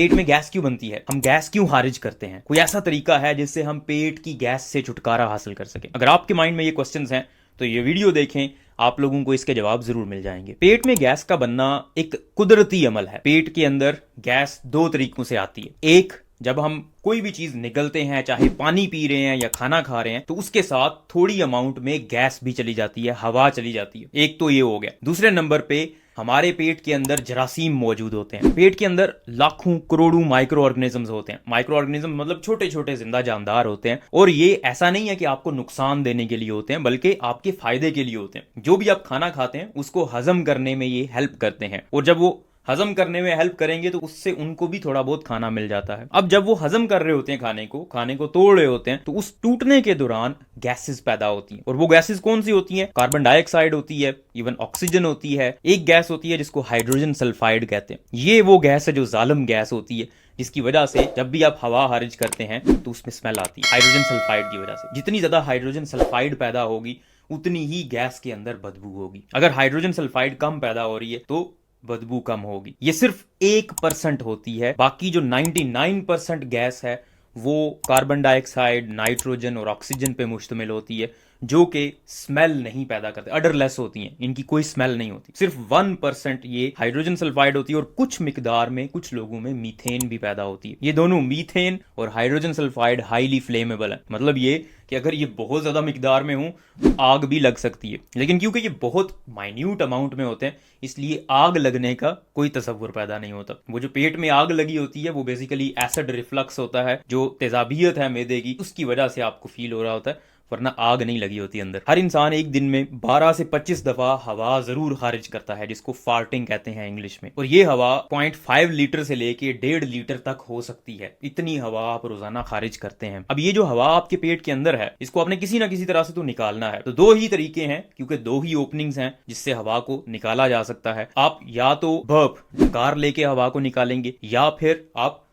पेट में गैस क्यों बनती है, हम गैस क्यों खारिज करते हैं, कोई ऐसा तरीका है जिससे हम पेट की गैस से छुटकारा हासिल कर सकें? अगर आपके माइंड में ये क्वेश्चंस हैं तो ये वीडियो देखें, आप लोगों को इसके जवाब जरूर मिल जाएंगे। पेट में गैस का बनना एक कुदरती अमल है। पेट के अंदर गैस दो तरीकों से आती है। एक, जब हम कोई भी चीज निगलते हैं, चाहे पानी पी रहे हैं या खाना खा रहे हैं, तो उसके साथ थोड़ी अमाउंट में गैस भी चली जाती है, हवा चली जाती है। एक तो ये हो गया। दूसरे नंबर पे हमारे पेट के अंदर जरासीम मौजूद होते हैं। पेट के अंदर लाखों करोड़ों माइक्रो ऑर्गेनिजम्स होते हैं। माइक्रो ऑर्गेनिज्म मतलब छोटे छोटे जिंदा जानदार होते हैं, और ये ऐसा नहीं है कि आपको नुकसान देने के लिए होते हैं, बल्कि आपके फायदे के लिए होते हैं। जो भी आप खाना खाते हैं उसको हजम करने में ये हेल्प करते हैं, और जब वो हजम करने में हेल्प करेंगे तो उससे उनको भी थोड़ा बहुत खाना मिल जाता है। अब जब वो हजम कर रहे होते हैं खाने को तोड़ रहे होते हैं, तो उस टूटने के दौरान गैसेस पैदा होती हैं। और वो गैसेस कौन सी होती हैं? कार्बन डाइऑक्साइड होती है, इवन ऑक्सीजन होती है। एक गैस होती है जिसको हाइड्रोजन सल्फाइड कहते हैं। ये वो गैस है जो जालिम गैस होती है, जिसकी वजह से जब भी आप हवा खारिज करते हैं तो उसमें स्मेल आती है। हाइड्रोजन सल्फाइड की वजह से जितनी ज्यादा हाइड्रोजन सल्फाइड पैदा होगी, उतनी ही गैस के अंदर बदबू होगी। अगर हाइड्रोजन सल्फाइड कम पैदा हो रही है तो बदबू कम होगी। ये सिर्फ 1% होती है। बाकी जो 99% गैस है वो कार्बन डाइऑक्साइड, नाइट्रोजन और ऑक्सीजन पे मुश्तमिल होती है, जो कि स्मेल नहीं पैदा करते, अडरलेस होती हैं, इनकी कोई स्मेल नहीं होती। सिर्फ 1% ये हाइड्रोजन सल्फाइड होती है, और कुछ मिकदार में कुछ लोगों में मीथेन भी पैदा होती है। ये दोनों, मीथेन और हाइड्रोजन सल्फाइड, हाईली फ्लेमेबल है। मतलब ये कि अगर ये बहुत ज्यादा मिकदार में हो तो आग भी लग सकती है, लेकिन क्योंकि ये बहुत माइन्यूट अमाउंट में होते हैं, इसलिए आग लगने का कोई तसव्वुर पैदा नहीं होता। वो जो पेट में आग लगी होती है वो बेसिकली एसिड रिफ्लक्स होता है, जो तेजाबियत है मैदे की, उसकी वजह से आपको फील हो रहा होता है, वरना आग नहीं लगी होती अंदर। हर इंसान एक दिन में 12 से 25 दफा हवा जरूर खारिज करता है, जिसको फार्टिंग कहते हैं इंग्लिश में। और ये हवा 0.5 लीटर से लेके 1.5 लीटर तक हो सकती है। इतनी हवा आप रोजाना खारिज करते हैं। अब ये जो हवा आपके पेट के अंदर है, इसको आपने किसी ना किसी तरह से तो निकालना है। तो दो ही तरीके हैं, क्योंकि दो ही ओपनिंग्स हैं जिससे हवा को निकाला जा सकता है। आप या तो बर्प, डकार लेके हवा को निकालेंगे, या फिर आप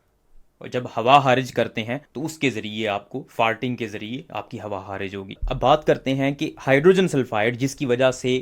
जब हवा खारिज करते हैं तो उसके जरिए आपको, फार्टिंग के जरिए आपकी हवा खारिज होगी। अब बात करते हैं कि हाइड्रोजन सल्फाइड, जिसकी वजह से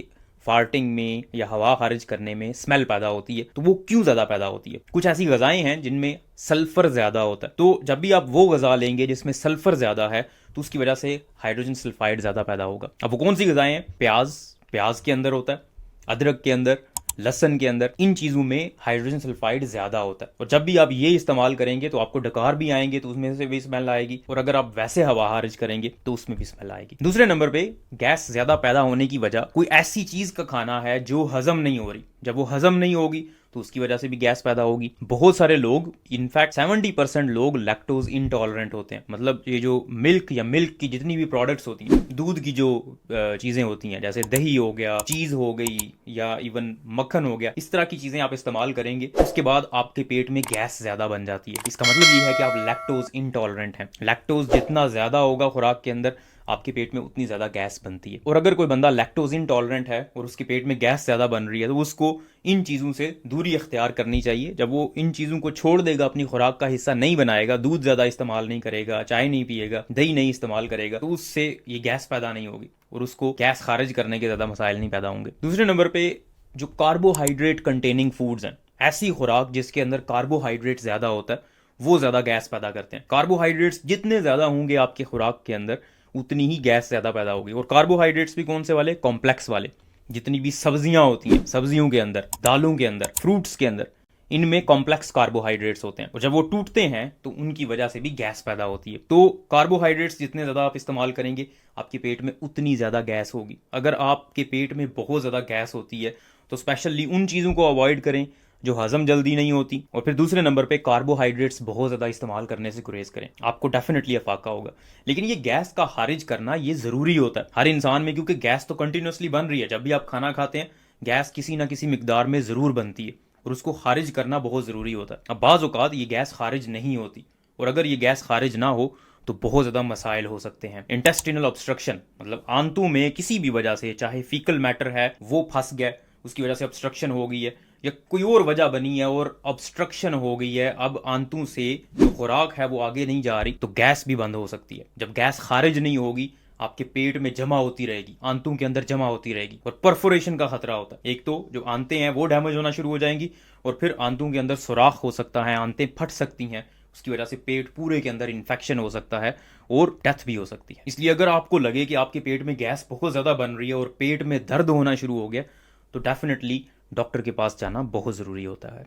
फार्टिंग में या हवा खारिज करने में स्मेल पैदा होती है, तो वो क्यों ज्यादा पैदा होती है? कुछ ऐसी गजाएं हैं जिनमें सल्फर ज्यादा होता है। तो जब भी आप वो गजा लेंगे जिसमें सल्फर ज्यादा है, तो उसकी वजह से हाइड्रोजन सल्फाइड ज्यादा पैदा होगा। अब वो कौन सी गजाएं हैं? प्याज के अंदर होता है, अदरक के अंदर, लहसन के अंदर, इन चीजों में हाइड्रोजन सल्फाइड ज्यादा होता है। और जब भी आप ये इस्तेमाल करेंगे तो आपको डकार भी आएंगे, तो उसमें से भी स्मेल आएगी, और अगर आप वैसे हवा खारिज करेंगे तो उसमें भी स्मेल आएगी। दूसरे नंबर पे गैस ज्यादा पैदा होने की वजह कोई ऐसी चीज का खाना है जो हजम नहीं हो रही। जब वो हजम नहीं होगी तो उसकी वजह से भी गैस पैदा होगी। बहुत सारे लोग, इनफैक्ट 70% लोग लैक्टोज इनटॉलरेंट होते हैं। मतलब ये जो मिल्क या मिल्क की जितनी भी प्रोडक्ट्स होती हैं, दूध की जो चीजें होती हैं, जैसे दही हो गया, चीज हो गई, या इवन मक्खन हो गया, इस तरह की चीजें आप इस्तेमाल करेंगे, उसके बाद आपके पेट में गैस ज्यादा बन जाती है। इसका मतलब ये है कि आप लैक्टोज इनटॉलरेंट हैं। लैक्टोज जितना ज्यादा होगा खुराक के अंदर, आपके पेट में उतनी ज्यादा गैस बनती है। और अगर कोई बंदा लैक्टोज इनटॉलरेंट है और उसके पेट में गैस ज्यादा बन रही है, तो उसको इन चीजों से दूरी इख्तियार करनी चाहिए। जब वो इन चीजों को छोड़ देगा, अपनी खुराक का हिस्सा नहीं बनाएगा, दूध ज्यादा इस्तेमाल नहीं करेगा, चाय नहीं पिएगा, दही नहीं इस्तेमाल करेगा, तो उससे ये गैस पैदा नहीं होगी और उसको गैस खारिज करने के ज्यादा मसाइल नहीं पैदा होंगे। दूसरे नंबर पे जो कार्बोहाइड्रेट कंटेनिंग फूड्स हैं, ऐसी खुराक जिसके अंदर कार्बोहाइड्रेट ज्यादा होता है, वो ज्यादा गैस पैदा करते हैं। कार्बोहाइड्रेट्स जितने ज्यादा होंगे आपके खुराक के अंदर, उतनी ही गैस ज्यादा पैदा होगी। और कार्बोहाइड्रेट्स भी कौन से वाले? कॉम्प्लेक्स वाले। जितनी भी सब्जियां होती हैं, सब्जियों के अंदर, दालों के अंदर, फ्रूट्स के अंदर, इनमें कॉम्प्लेक्स कार्बोहाइड्रेट्स होते हैं, और जब वो टूटते हैं तो उनकी वजह से भी गैस पैदा होती है। तो कार्बोहाइड्रेट्स जितने ज्यादा आप इस्तेमाल करेंगे, आपके पेट में उतनी ज्यादा गैस होगी। अगर आपके पेट में बहुत ज्यादा गैस होती है तो स्पेशली उन चीजों को अवॉइड करें जो हजम जल्दी नहीं होती। और फिर दूसरे नंबर पे कार्बोहाइड्रेट्स बहुत ज्यादा इस्तेमाल करने से गुरेज करें। आपको डेफिनेटली अफाका होगा। लेकिन ये गैस का खारिज करना ये जरूरी होता है हर इंसान में, क्योंकि गैस तो कंटिन्यूसली बन रही है। जब भी आप खाना खाते हैं, गैस किसी ना किसी मिकदार में जरूर बनती है, और उसको खारिज करना बहुत जरूरी होता है। अब बाज औकात ये गैस खारिज नहीं होती, और अगर ये गैस खारिज ना हो तो बहुत ज्यादा मसाइल हो सकते हैं। इंटेस्टिनल ऑब्स्ट्रक्शन, मतलब आंतों में किसी भी वजह से, चाहे फीकल मैटर है वो फंस गया, उसकी वजह से ऑब्स्ट्रक्शन हो गई है, या कोई और वजह बनी है और ऑब्स्ट्रक्शन हो गई है, अब आंतों से जो खुराक है वो आगे नहीं जा रही, तो गैस भी बंद हो सकती है। जब गैस खारिज नहीं होगी, आपके पेट में जमा होती रहेगी, आंतों के अंदर जमा होती रहेगी, और परफोरेशन का खतरा होता है। एक तो जो आंतें हैं वो डैमेज होना शुरू हो जाएंगी, और फिर आंतों के अंदर सुराख हो सकता है, आंतें फट सकती हैं, उसकी वजह से पेट पूरे के अंदर इन्फेक्शन हो सकता है और डेथ भी हो सकती है। इसलिए अगर आपको लगे कि आपके पेट में गैस बहुत ज़्यादा बन रही है और पेट में दर्द होना शुरू हो गया, तो डेफिनेटली डॉक्टर के पास जाना बहुत ज़रूरी होता है।